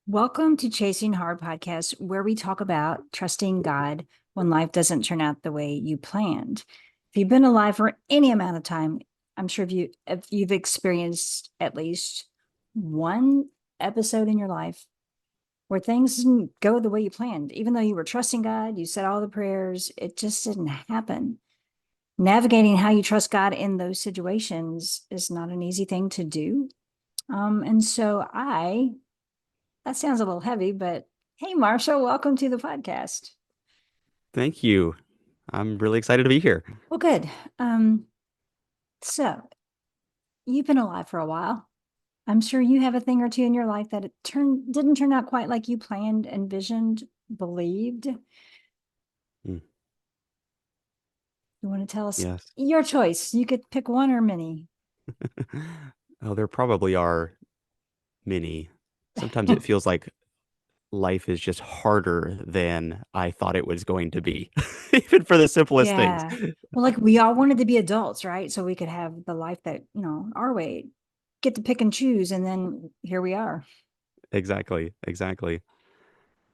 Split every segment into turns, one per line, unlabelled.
Welcome to Chasing Hard podcast, where we talk about trusting God when life doesn't turn out the way you planned. If you've been alive for any amount of time, I'm sure if you've experienced at least one episode in your life where things didn't go the way you planned. Even though you were trusting God, you said all the prayers, it just didn't happen. Navigating how you trust God in those situations is not an easy thing to do. And so I That sounds a little heavy, but hey, Marshall, welcome to the podcast.
Thank you. I'm really excited to be here.
Well, good. Um, so you've been alive for a while. I'm sure you have a thing or two in your life that it didn't turn out quite like you planned, envisioned, believed. You
Mm,
want to tell us
yes.
your choice? You could pick one or many.
Oh, there probably are many. Sometimes it feels like life is just harder than I thought it was going to be, even for the simplest things.
Yeah. Well, like we all wanted to be adults, right? So we could have the life that, our way, get to pick and choose. And then here we are.
Exactly, exactly.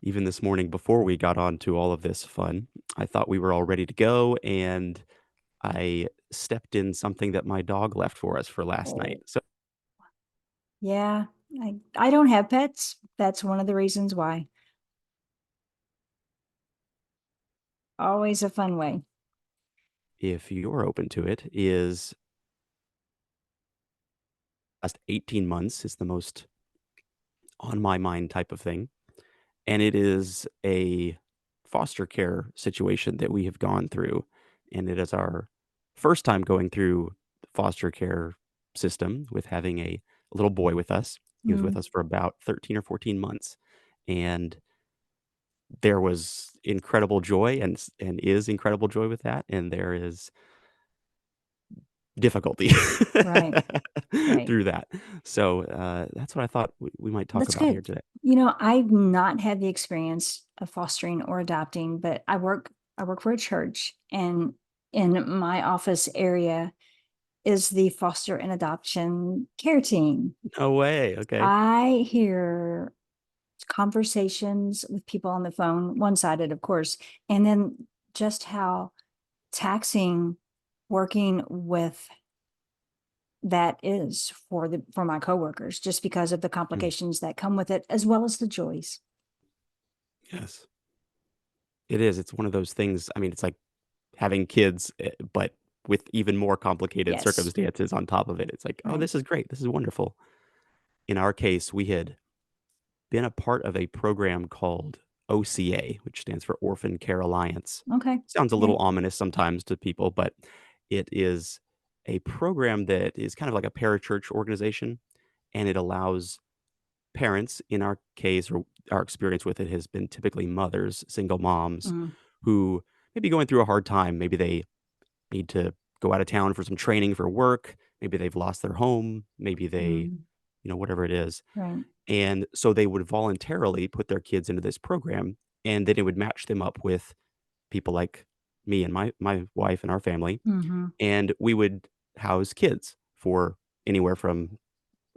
Even this morning, before we got on to all of this fun, I thought we were all ready to go, and I stepped in something that my dog left for us for last night.
Oh,
So
yeah. I don't have pets. That's one of the reasons why. Always a fun way.
if you're open to it, is last 18 months is the most on my mind type of thing. And it is a foster care situation that we have gone through, and it is our first time going through the foster care system with having a little boy with us. He was with
Mm,
us for about 13 or 14 months, and there was incredible joy and is incredible joy with that, and there is difficulty
right, right.
through that. So, that's what I thought we might talk
That's
about
good.
here today.
I've not had the experience of fostering or adopting, but I work for a church, and in my office area is the foster and adoption care team.
No way, okay.
I hear conversations with people on the phone, one-sided, of course, and then just how taxing working with that is for my coworkers, just because of the
Mm,
complications that come with it, as well as the joys.
yes. It is, it's one of those things. I mean, it's like having kids, but with even more complicated
Yes.
circumstances on top of it. It's like, "Oh,
Right.
this is great. This is wonderful." In our case, we had been a part of a program called OCA, which stands for Orphan Care Alliance.
Okay.
Sounds a
Yeah.
little ominous sometimes to people, but it is a program that is kind of like a parachurch organization, and it allows parents, in our case, or our experience with it has been typically mothers, single moms,
Mm,
who may be going through a hard time. Maybe they need to go out of town for some training for work. Maybe they've lost their home. Maybe they,
mm,
whatever it is.
right.
And so they would voluntarily put their kids into this program, and then it would match them up with people like me and my wife and our family,
Hmm.
and we would house kids for anywhere from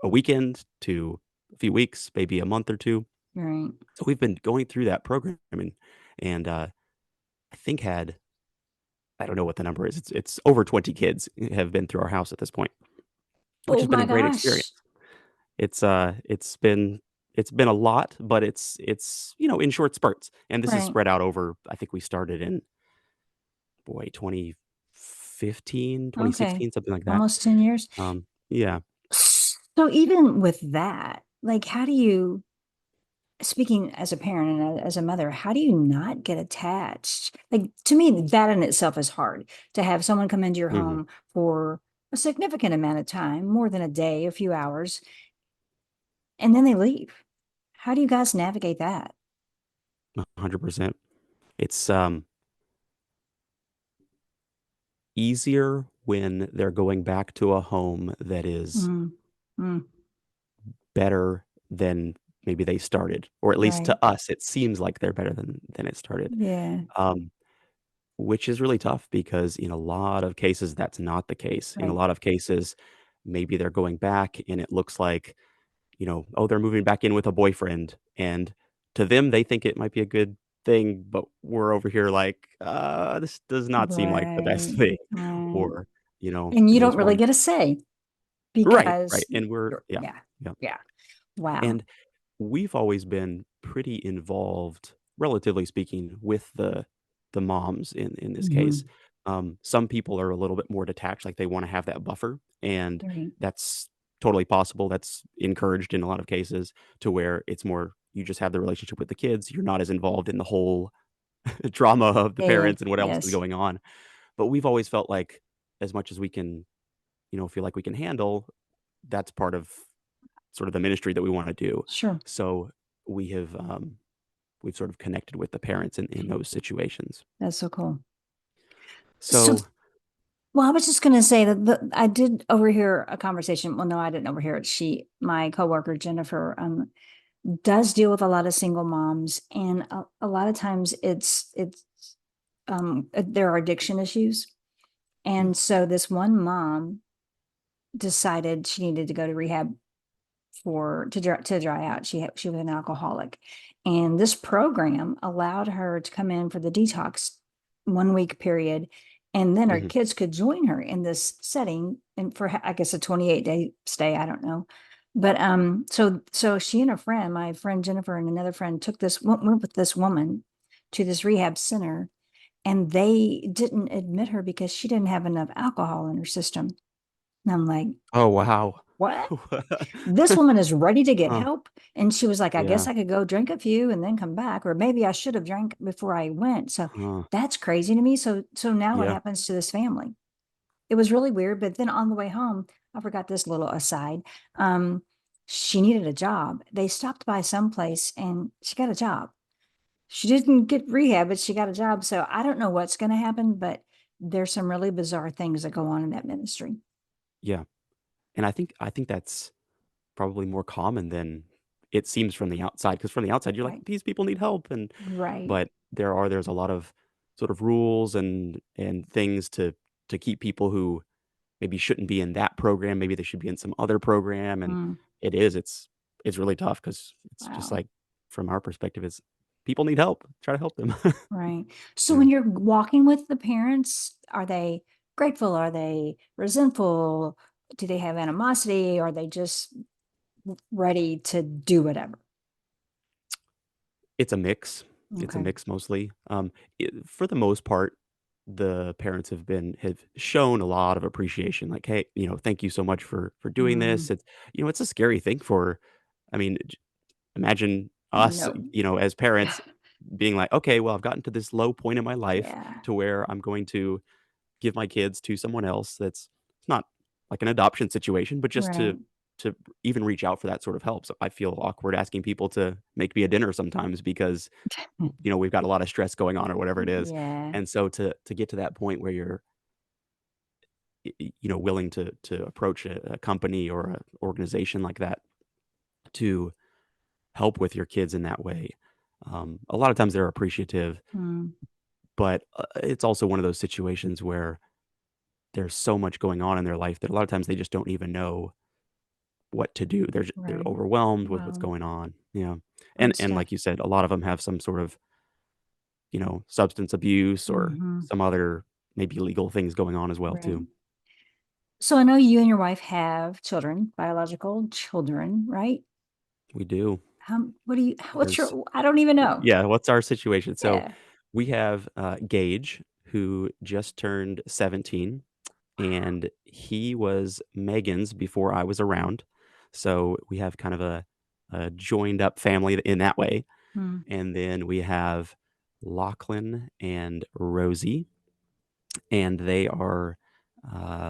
a weekend to a few weeks, maybe a month or 2.
Right.
So we've been going through that program, and I think had I don't know what the number is. It's over 20 kids have been through our house at this point, which
Oh
has been
my
a great experience.
gosh.
It's been a lot, but it's in short spurts, and this is
Right.
spread out over. I think we started in, boy, 2015,
Okay.
2016, something like that.
Almost 10 years.
Yeah.
So even with that, like, how do you, speaking as a parent and as a mother, how do you not get attached? Like, to me, that in itself is hard, to have someone come into your
Mhm.
home for a significant amount of time, more than a day, a few hours, and then they leave. How do you guys navigate that?
100%. It's, easier when they're going back to a home that is
Mm, mm,
better than maybe they started, or at least
right.
to us, it seems like they're better than it started.
Yeah.
Um, which is really tough because in a lot of cases, that's not the case. In a
Right.
lot of cases, maybe they're going back and it looks like, oh, they're moving back in with a boyfriend, and to them, they think it might be a good thing, but we're over here like, this does not seem like the best
Right.
thing,"
Right.
or, you know,
And you don't
there's
really
one.
get a say
Right, right,
because
and we're yeah,
yeah.
yeah,
Yeah. Wow.
and we've always been pretty involved, relatively speaking, with the moms in this case.
Mhm.
Some people are a little bit more detached, like, they wanna have that buffer, and
Right.
that's totally possible, that's encouraged in a lot of cases to where it's more you just have the relationship with the kids, you're not as involved in the whole drama of the
Yeah.
parents and what else is
Yes.
going on, but we've always felt like as much as we can, feel like we can handle, that's part of sort of the ministry that we wanna do.
Sure.
So, we have, we've sort of connected with the parents in those situations.
That's so cool. So,
So
well, I was just going to say that I did overhear a conversation. Well, no, I didn't overhear it. My coworker Jennifer, does deal with a lot of single moms, and a lot of times there are addiction issues,
mm,
and so this one mom decided she needed to go to rehab to dry out. She was an alcoholic, and this program allowed her to come in for the detox 1 week period, and then her
mhm.
kids could join her in this setting, and for I guess a 28-day stay. I don't know, but so she and a friend, my friend Jennifer and another friend, went with this woman to this rehab center, and they didn't admit her because she didn't have enough alcohol in her system. And I'm like,
Oh, wow.
what? This woman is ready to get
Huh,
help. And she was like, I guess
yeah,
I could go drink a few and then come back. Or maybe I should have drank before I went. So
huh,
that's crazy to me. So now what
yeah,
happens to this family? It was really weird. But then on the way home, I forgot this little aside. Um, she needed a job. They stopped by someplace and she got a job. She didn't get rehab, but she got a job. So I don't know what's going to happen, but there's some really bizarre things that go on in that ministry.
yeah, and I think that's probably more common than it seems from the outside. Because from the outside, you're like,
Right.
"These people need help," and
Right.
but there's a lot of sort of rules and things to keep people who maybe shouldn't be in that program, maybe they should be in some other program, and
Mm,
it's really tough because it's just
wow.
like, from our perspective, it's people need help, try to help them.
Right. So
Yeah.
when you're walking with the parents, are they grateful? Are they resentful? Do they have animosity? Are they just ready to do whatever?
It's a mix. It's a
Okay.
mix mostly. For the most part, the parents have shown a lot of appreciation, like, "Hey, thank you so much for doing
Mm,
this." It's a scary thing for I mean, imagine us,
no.
as parents being like, "Okay, well, I've gotten to this low point in my life
Yeah.
to where I'm going to give my kids to someone else that's it's not like an adoption situation, but just
Right.
to even reach out for that sort of help." So I feel awkward asking people to make me a dinner sometimes because, we've got a lot of stress going on or whatever it is.
Yeah.
And so to get to that point where you're, willing to approach a company or an organization like that to help with your kids in that way, a lot of times they're appreciative,
Mm,
but, it's also one of those situations where there's so much going on in their life that a lot of times they just don't even know what to do. They're
right.
overwhelmed with what's
Wow.
going on. Yeah. And
Hard
and
stuff.
like you said, a lot of them have some sort of, substance abuse or
Hmm.
some other maybe legal things going on as well
Right.
too.
So I know you and your wife have children, biological children, right?
We do.
What's
There's
your, I don't even know.
Yeah, what's our situation? So,
Yeah.
we have, Gage, who just turned 17, and he was Megan's before I was around. So, we have kind of a joined up family in that way.
Mm.
And then we have Lachlan and Rosie, and they are,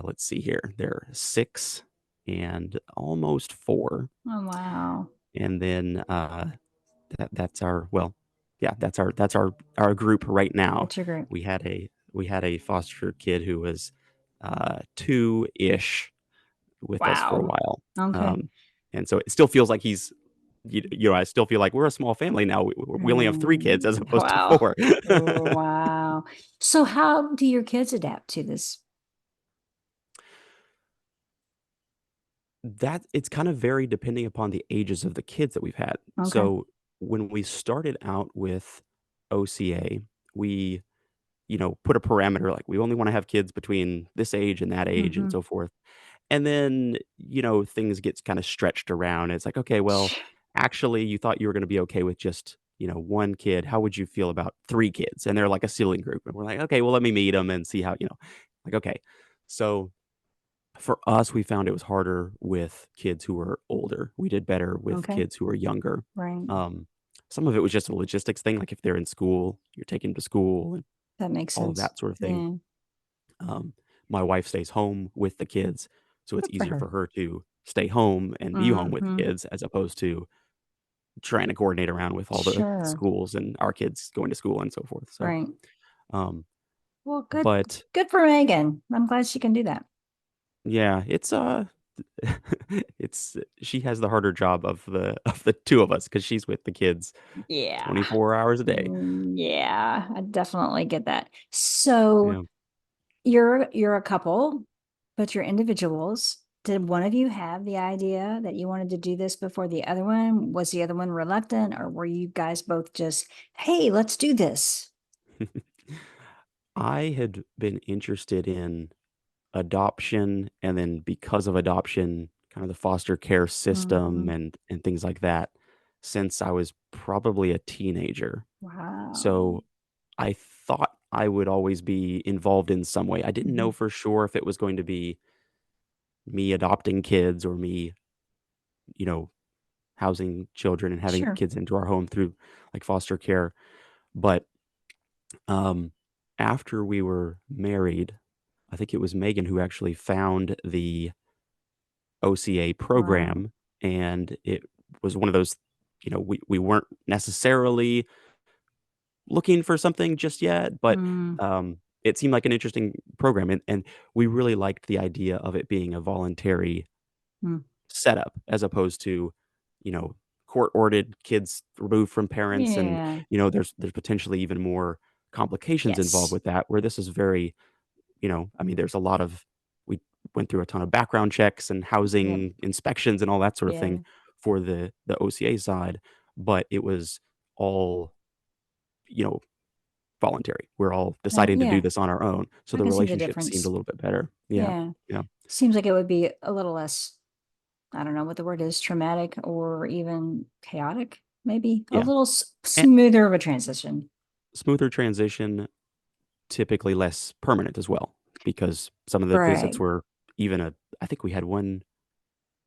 let's see here, they're 6 and almost 4.
Oh, wow.
And then that's our well, yeah, that's our group right now.
That's your group.
We had a foster kid who was 2-ish with us for a
Wow.
while,
Okay.
um, and so it still feels like I still feel like we're a small family now. We only have 3 kids as opposed to
Wow.
4.
Wow. So how do your kids adapt to this?
That it's kind of varied depending upon the ages of the kids that we've had.
Okay.
So, when we started out with OCA, we, put a parameter, like, we only wanna have kids between this age and that age and
Mhm.
so forth. And then, things gets kinda stretched around. It's like, "Okay, well, actually, you thought you were gonna be okay with just, 1 kid. How would you feel about 3 kids?" And they're like a ceiling group, and we're like, "Okay, well, let me meet them and see how," like, okay. So, for us, we found it was harder with kids who were older. We did better with
Okay.
kids who were younger.
Right.
Um, some of it was just a logistics thing, like, if they're in school, you're taking them to school and
That makes
all of
sense.
that sort of thing.
Yeah.
Um, my wife stays home with the kids, so it's
Good for
easier
her.
for her to stay home and be home with the
Mhm.
kids as opposed to trying to coordinate around with all the
Sure.
schools and our kids going to school and so forth. So,
Right.
um,
Well,
but
good for Megan. I'm glad she can do that.
yeah, it's she has the harder job of the 2 of us because she's with the kids
Yeah.
24 hours a day.
Yeah, I definitely get that. So
Yeah.
you're a couple, but you're individuals. Did one of you have the idea that you wanted to do this before the other one? Was the other one reluctant, or were you guys both just, hey, let's do this?
I had been interested in adoption, and then because of adoption, kind of the foster care system
Mhm.
and things like that since I was probably a teenager.
Wow.
So, I thought I would always be involved in some way. I didn't know
Mhm.
for sure if it was going to be me adopting kids or me, you know, housing children and having
Sure.
kids into our home through, like, foster care, but, um, after we were married, I think it was Megan who actually found the OCA
Wow.
program, and it was one of those, we weren't necessarily looking for something just yet, but,
Mm,
it seemed like an interesting program, and we really liked the idea of it being a voluntary
mm.
setup as opposed to, you know, court-ordered kids removed from parents and,
Yeah.
there's potentially even more complications involved
Yes.
with that, where this is very, I mean, there's a lot of we went through a ton of background checks and
Yep.
housing inspections and all that sort of thing
Yeah.
for the OCA side, but it was all, you know, voluntary. We're all deciding to do
Yeah.
this on our own, so
I
the
can see the
relationship seemed a
difference.
little bit better. Yeah.
Yeah.
Yeah.
Seems like it would be a little less, I don't know what the word is, traumatic or even chaotic, maybe a
Yeah.
little
And
smoother of a transition.
smoother transition, typically less permanent as well, because some of the visits
Right.
were even a I think we had one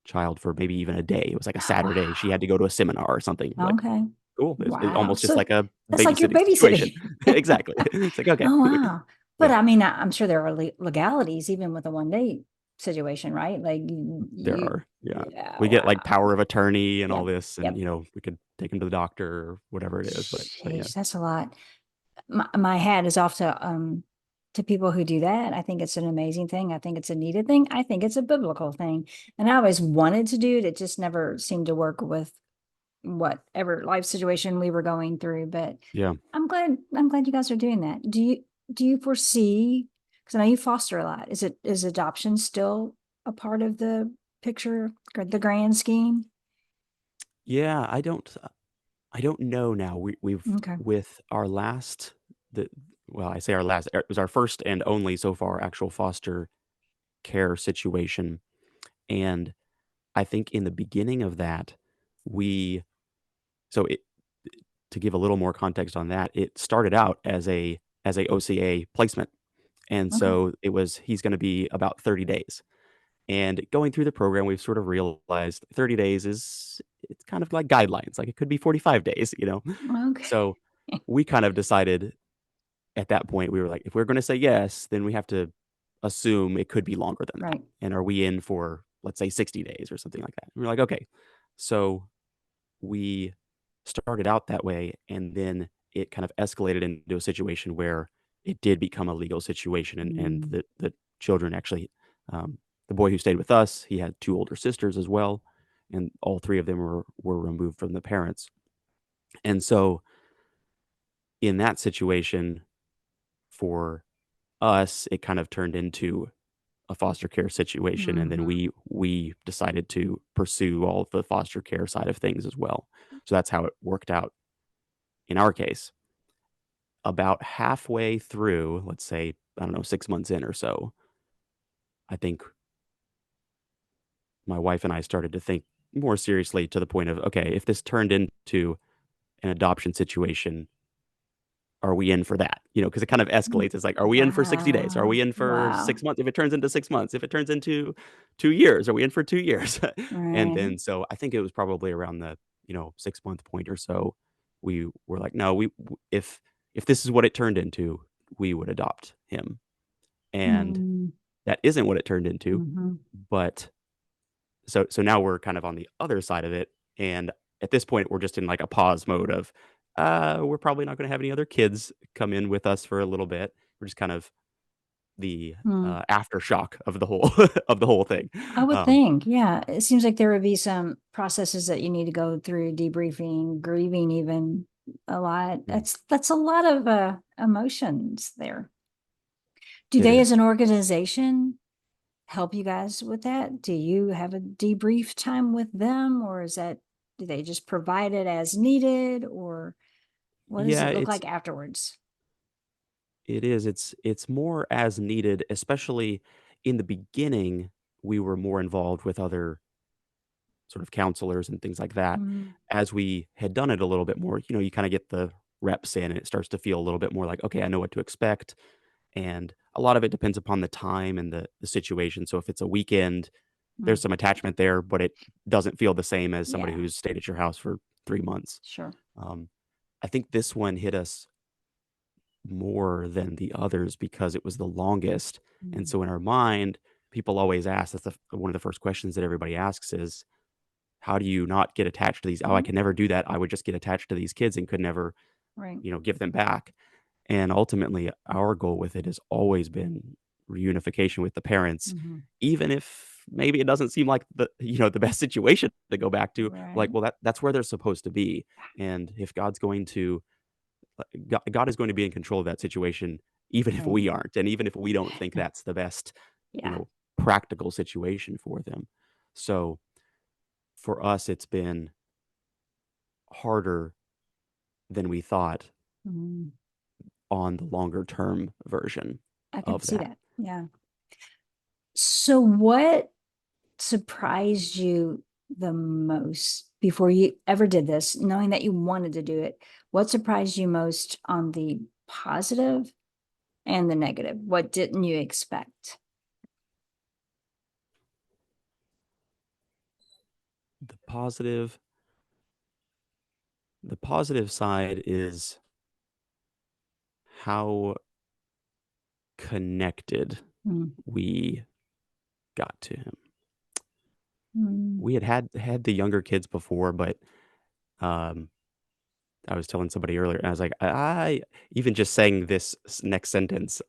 child for maybe even a day. It was like a
Oh,
Saturday. She had to go to a seminar or something. We're like,
wow. Okay.
cool. It's
Wow.
almost just
So
like a
that's like your
babysitting situation.
babysitting.
Exactly. It's like, okay.
Oh, wow. But
Yeah,
I mean, I'm sure there are legalities even with a 1 day situation, right? Like
there are. Yeah.
yeah,
We get, like,
wow.
power of attorney and all
Yep.
this, and,
Yep.
we could take him to the doctor or whatever it is, but yeah.
Sheesh, that's a lot. My hat is off to people who do that. I think it's an amazing thing. I think it's a needed thing. I think it's a biblical thing. And I always wanted to do it. It just never seemed to work with whatever life situation we were going through. But
Yeah.
I'm glad you guys are doing that. Do you foresee, because I know you foster a lot. Is adoption still a part of the picture or the grand scheme?
Yeah, I don't know now. We've
Okay.
with our last the well, I say our last, it was our first and only so far actual foster care situation, and I think in the beginning of that, we so it to give a little more context on that, it started out as a OCA placement, and
Okay.
so it was he's gonna be about 30 days, and going through the program, we've sort of realized 30 days is it's kind of like guidelines, like, it could be 45 days, you know?
Okay.
So, we kind of decided at that point, we were like, "If we're gonna say yes, then we have to assume it could be longer than that,
Right.
and are we in for, let's say, 60 days or something like that?" We were like, "Okay." So, we started out that way, and then it kind of escalated into a situation where it did become a legal situation, and
Mm,
the children actually, the boy who stayed with us, he had 2 older sisters as well, and all 3 of them were removed from the parents. And so, in that situation, for us, it kind of turned into a foster care situation, and then
Mhm.
we decided to pursue all of the foster care side of things as well. So that's how it worked out in our case. About halfway through, let's say, I don't know, 6 months in or so, I think my wife and I started to think more seriously to the point of, okay, if this turned into an adoption situation, are we in for that? Because it kind of
Mm.
escalates. It's like, are we in for 60 days? Are we
Wow.
in for
Wow.
6 months? If it turns into 6 months, if it turns into 2 years, are we in for 2 years? And
Right.
then so I think it was probably around the, 6-month point or so, we were like, "No, if this is what it turned into, we would adopt him." And
Mm.
that isn't what it turned into,
Mhm.
but so now we're kind of on the other side of it, and at this point, we're just in, like, a pause mode of, we're probably not gonna have any other kids come in with us for a little bit. We're just kind of the,
Mm.
aftershock of the whole of the whole thing.
I would
Um,
think, yeah. It seems like there would be some processes that you need to go through, debriefing, grieving, even a lot.
mm,
That's a lot of emotions there. Do
it
they, as
is.
an organization, help you guys with that? Do you have a debrief time with them, or is that do they just provide it as needed, or what does
Yeah,
it look like afterwards?
it is. It's more as needed, especially in the beginning, we were more involved with other sort of counselors and things like that.
Mm.
As we had done it a little bit more, you kinda get the reps in, and it starts to feel a little bit more like, "Okay, I know what to expect." And a lot of it depends upon the time and the situation. So if it's a weekend, there's
Mm.
some attachment there, but it doesn't feel the same as somebody
Yeah,
who's stayed at your house for 3 months.
sure.
Um, I think this one hit us more than the others because it was the longest, and
Mm.
so in our mind, people always ask, that's one of the first questions that everybody asks is, "How do you not get attached to these?" "Oh, I
Mhm.
can never do that. I would just get attached to these kids and could never,
Right.
give them back." And ultimately, our goal with it has always been reunification with the parents,
Mhm.
even if maybe it doesn't seem like the best situation to go back to. Like,
Right.
well, that's where they're supposed to be. And if God is going to be in control of that situation, even if
Right.
we aren't, and even if we don't think that's the best, you
Yeah.
know, practical situation for them. So for us, it's been harder than we thought
Mm.
on the longer term version
I could
of
see
that.
that. Yeah. So what surprised you the most before you ever did this, knowing that you wanted to do it? What surprised you most on the positive and the negative? What didn't you expect?
The positive the positive side is how connected
Mm.
we got to him.
Mm.
We had the younger kids before, but, um, I was telling somebody earlier, and I was like, I even just saying this next sentence,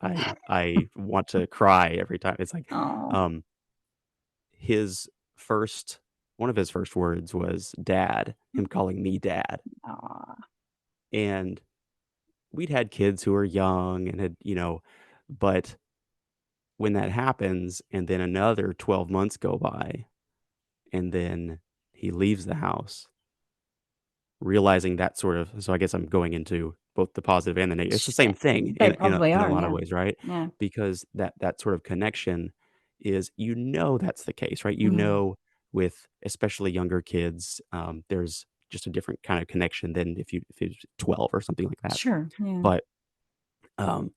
I want to cry every time." It's like,
Oh.
um, his first one of his first words was "dad," him calling me dad,
Aw.
and we'd had kids who were young and but when that happens and then another 12 months go by and then he leaves the house, realizing that sort of, so I guess I'm going into both the positive and the negative. It's the same thing
They
in
probably
a
are.
lot of
Yeah.
ways, right?
Yeah.
Because that sort of connection is, that's the case, right?
Mhm.
With especially younger kids, there's just a different kind of connection than if it's 12 or something like that.
Sure. Yeah.
But um,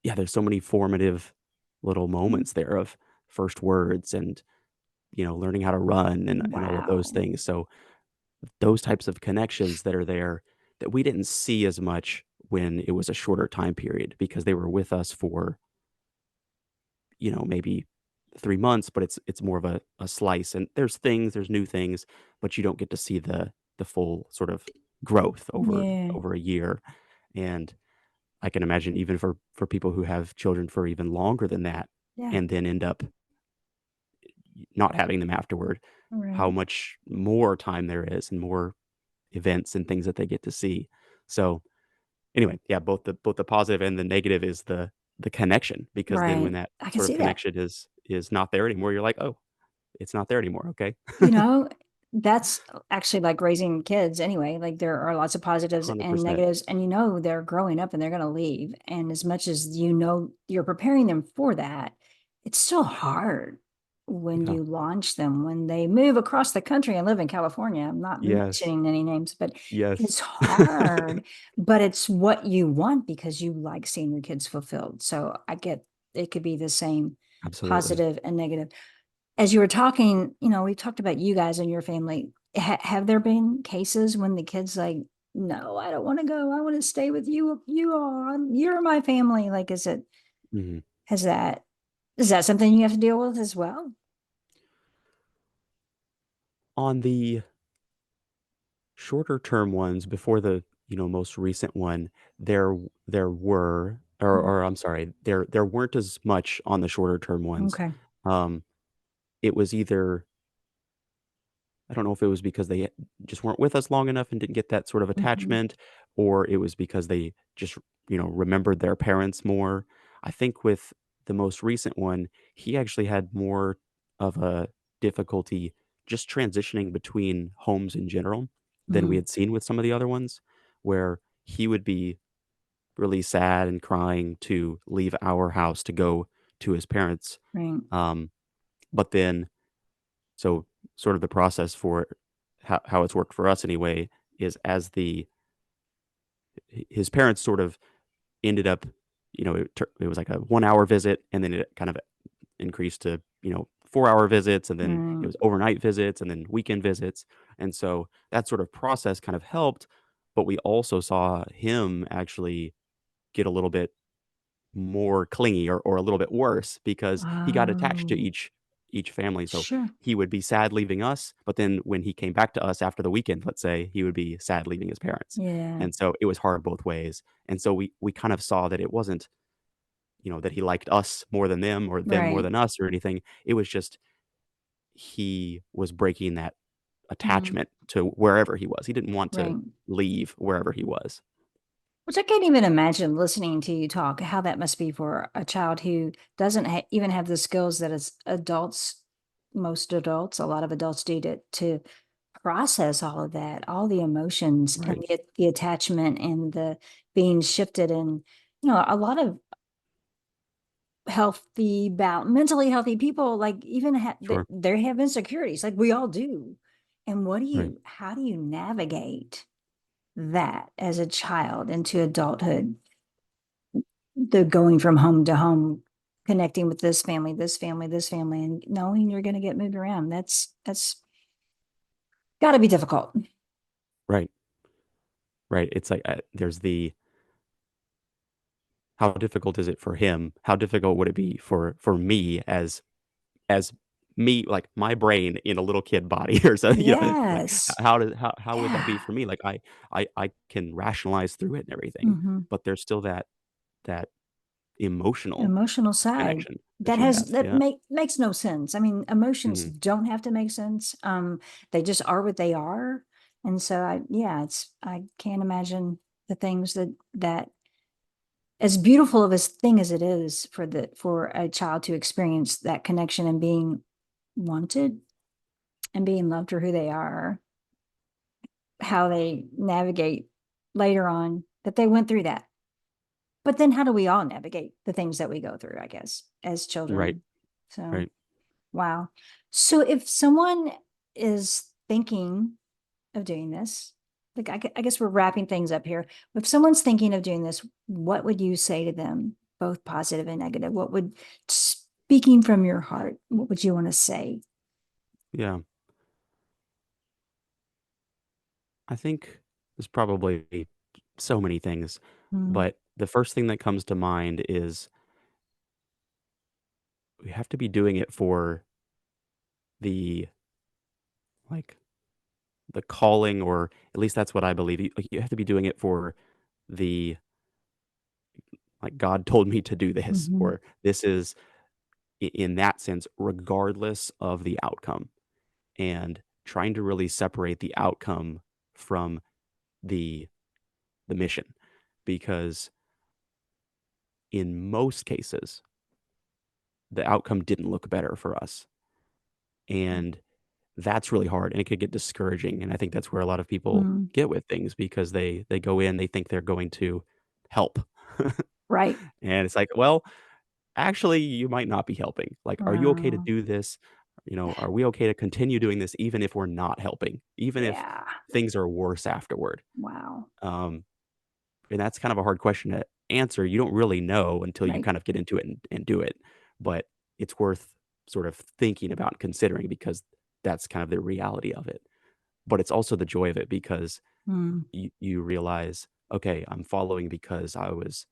yeah, there's so many formative little
Mm.
moments there of first words and, learning how to run and all of those
Wow.
things. So those types of connections that are there that we didn't see as much when it was a shorter time period because they were with us for, maybe 3 months, but it's more of a slice, and there's new things, but you don't get to see the full sort of growth
Yeah.
over a year. And I can imagine even for people who have children for even longer than that
Yeah.
and then end up not having them afterward, how
Right.
much more time there is and more events and things that they get to see. So, anyway, yeah, both the positive and the negative is the connection, because then when
Right.
that
I can
sort of
see that.
connection is not there anymore, you're like, "Oh, it's not there anymore, okay."
You know, that's actually like raising kids anyway. Like there are lots of positives and
100%.
negatives, and they're growing up and they're going to leave. And as much as you're preparing them for that, it's still hard when
Yeah.
you launch them, when they move across the country and live in California. I'm not
Yes.
mentioning any names, but
Yes.
it's hard, but it's what you want because you like seeing your kids fulfilled. So I get it could be the same
Absolutely.
positive and negative. As you were talking, we talked about you guys and your family. Have there been cases when the kids like, no, I don't want to go. I want to stay with you. You're my family. Like,
Mhm.
has that, is that something you have to deal with as well?
On the shorter term ones before the, most recent one, there were or I'm sorry, there weren't as much on the shorter term ones.
Okay.
Um, it was either I don't know if it was because they just weren't with us long enough and didn't get that sort of
Hmm.
attachment, or it was because they just, remembered their parents more. I think with the most recent one, he actually had more of a difficulty just transitioning between homes in general than we
Hmm.
had seen with some of the other ones, where he would be really sad and crying to leave our house to go to his parents.
Right.
Um, but then so, sort of the process for how it's worked for us anyway is as his parents sort of ended up, it was like a 1 hour visit, and then it kind of increased to 4 hour visits, and then it
Right.
was overnight visits, and then weekend visits, and so that sort of process kind of helped, but we also saw him actually get a little bit more clingy or a little bit worse because he got attached to
Oh,
each family, so
sure.
he would be sad leaving us, but then when he came back to us after the weekend, let's say, he would be sad leaving his parents,
Yeah.
and so it was hard both ways, and so we kind of saw that it wasn't, that he liked us more than them or them more
Right.
than us or anything, it was just he was breaking that
Hmm.
attachment to wherever he was. He didn't want to
Right.
leave wherever he was.
Which I can't even imagine listening to you talk, how that must be for a child who doesn't even have the skills that as adults, most adults, a lot of adults do to process all of that, all the emotions and
Right,
the attachment and the being shifted. And, a lot of mentally healthy people, like even
sure,
they have insecurities, like we all do. And
right.
how do you navigate that as a child into adulthood? The going from home to home, connecting with this family, this family, this family, and knowing you're going to get moved around. That's got to be difficult.
Right, right, it's like, there's the how difficult is it for him? How difficult would it be for me as me, like, my brain in a little kid body or so, like,
Yes.
how would that be
Yeah.
for me? Like, I can rationalize through it and everything,
Hmm.
but there's still that emotional
Emotional side
connection that you have,
that
yeah,
makes no sense. I mean, emotions
mhm,
don't have to make sense. They just are what they are. And so I can't imagine the things that as beautiful of a thing as it is for a child to experience that connection and being wanted and being loved for who they are, how they navigate later on that they went through that. But then how do we all navigate the things that we go through, I guess, as
right,
children? So,
right,
wow. So if someone is thinking of doing this, like I guess we're wrapping things up here. If someone's thinking of doing this, what would you say to them, both positive and negative? Speaking from your heart, what would you want to say?
yeah. I think there's probably so many things,
Mm,
but the first thing that comes to mind is we have to be doing it for the, like, the calling, or at least that's what I believe. You have to be doing it for the, like, God told me to do this,
mhm,
or this is in that sense, regardless of the outcome, and trying to really separate the outcome from the mission, because in most cases, the outcome didn't look better for us. And that's really hard, and it could get discouraging, and I think that's where a lot of people
Mm,
get with things because they go in, they think they're going to help.
right.
And it's like, well, actually, you might not be helping. Like, are you okay to
Uh,
do this? Are we okay to continue doing this even if we're not helping? Even if
yeah.
things are worse afterward?
Wow.
Um, and that's kind of a hard question to answer. You don't really know until you
Right.
kind of get into it and do it. But it's worth sort of thinking about and considering because that's kind of the reality of it. But it's also the joy of it because
Mm,
you realize, okay, I'm following because I was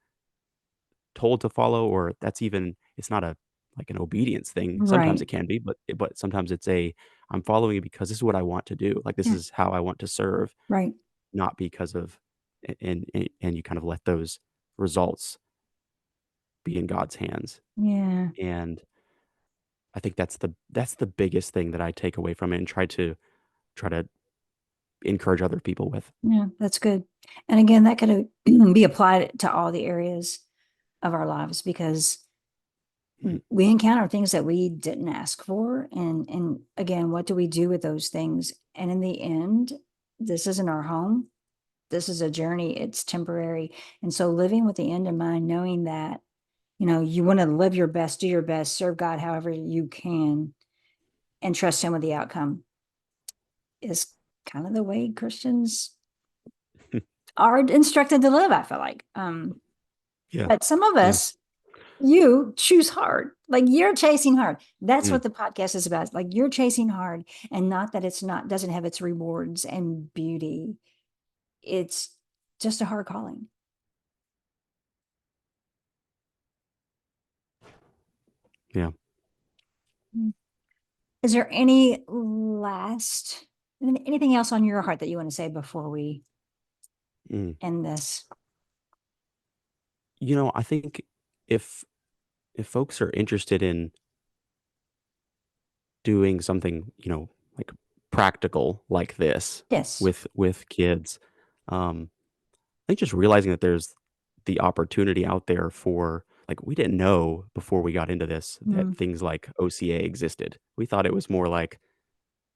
told to follow, or that's even it's not a like an obedience thing. Sometimes
right.
it can be, but sometimes it's a I'm following because this is what I want to do. Like this
Yeah.
is how I want to serve,
Right.
not because of and you kind of let those results be in God's hands.
Yeah.
And I think that's the biggest thing that I take away from it and try to encourage other people with.
Yeah. That's good. And again, that could be applied to all the areas of our lives because
Mhm.
we encounter things that we didn't ask for. And again, what do we do with those things? And in the end, this isn't our home. This is a journey. It's temporary. And so living with the end in mind, knowing that, you want to live your best, do your best, serve God however you can, and trust Him with the outcome is kind of the way Christians are instructed to live, I feel like.
Yeah.
But some of
Yeah.
us, you choose hard. Like you're chasing hard. That's
Mm,
what the podcast is about. Like you're chasing hard, and not that doesn't have its rewards and beauty. It's just a hard calling.
yeah.
Mm. Is there anything else on your heart that you want to say before we
Mm.
end this?
I think if if folks are interested in doing something, like practical like this
Yes.
with kids, I think just realizing that there's the opportunity out there for like we didn't know before we got into this that
Mm,
things like OCA existed. We thought it was more like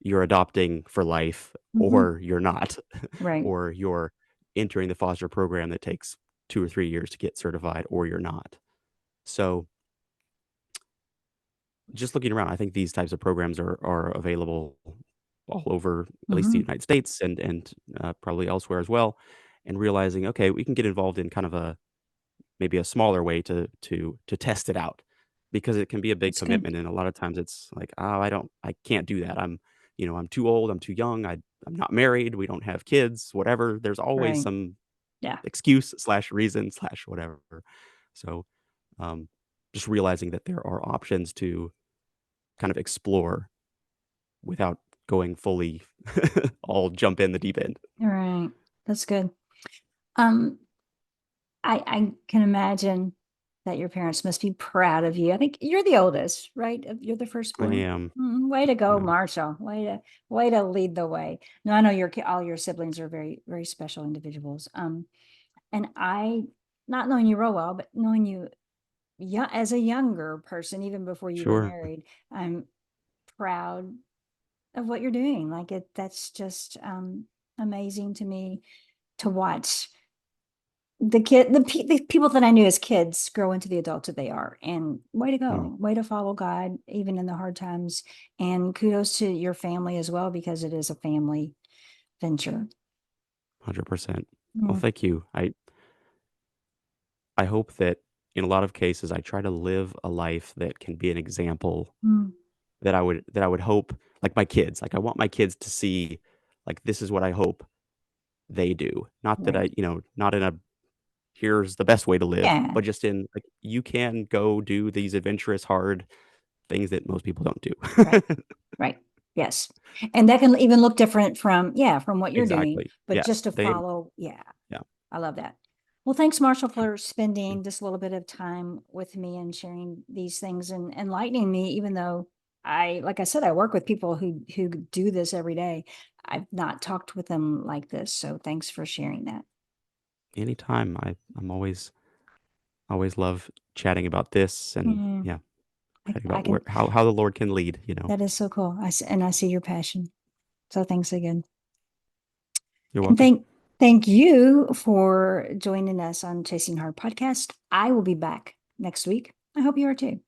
you're adopting for life
hmm.
or you're not,
Right.
or you're entering the foster program that takes 2 or 3 years to get certified or you're not. So just looking around, I think these types of programs are available all over, at least the
Hmm.
United States and probably elsewhere as well, and realizing, okay, we can get involved in kind of a maybe a smaller way to test it out because it can be a big
That's good.
commitment, and a lot of times it's like, "Oh, I can't do that. I'm too old, I'm too young, I'm not married, we don't have kids," whatever. There's always
Right.
some
Yeah.
excuse slash reason slash whatever. So, um, just realizing that there are options to kind of explore without going fully all jump in the deep end.
All right. That's good. Um, I can imagine that your parents must be proud of you. I think you're the oldest, right? You're the
I
firstborn.
am,
Way to go,
yeah,
Marshall. Way to lead the way. No, I know all your siblings are very, very special individuals. And I, not knowing you real well, but knowing you as a younger person, even before you were
sure,
married, I'm proud of what you're doing. That's just amazing to me to watch the people that I knew as kids grow into the adults that they are. And way to
mm,
go, way to follow God even in the hard times. And kudos to your family as well because it is a family venture.
100%. Well,
Mm,
thank you. I hope that in a lot of cases, I try to live a life that can be an example
mm,
that I would hope like my kids, like I want my kids to see like this is what I hope they do. Not that
right.
not in a here's the best way to live,
Yeah.
but just in like you can go do these adventurous hard things that most people don't do.
Right. Right. Yes. And that can even look different from what you're doing,
Exactly.
but just
Yes.
to
They
follow. Yeah.
yeah.
I love that. Well, thanks, Marshall, for
Yeah.
spending just a little bit of time with me and sharing these things and enlightening me, even though like I said, I work with people who do this every day. I've not talked with them like this. So thanks for sharing that.
Anytime. I'm always love chatting about this and
Mm,
yeah.
I
about
can,
how the Lord can lead,
that is so cool. And I see your passion. So thanks again.
You're
And
welcome.
thank you for joining us on Chasing Hard podcast. I will be back next week. I hope you are too.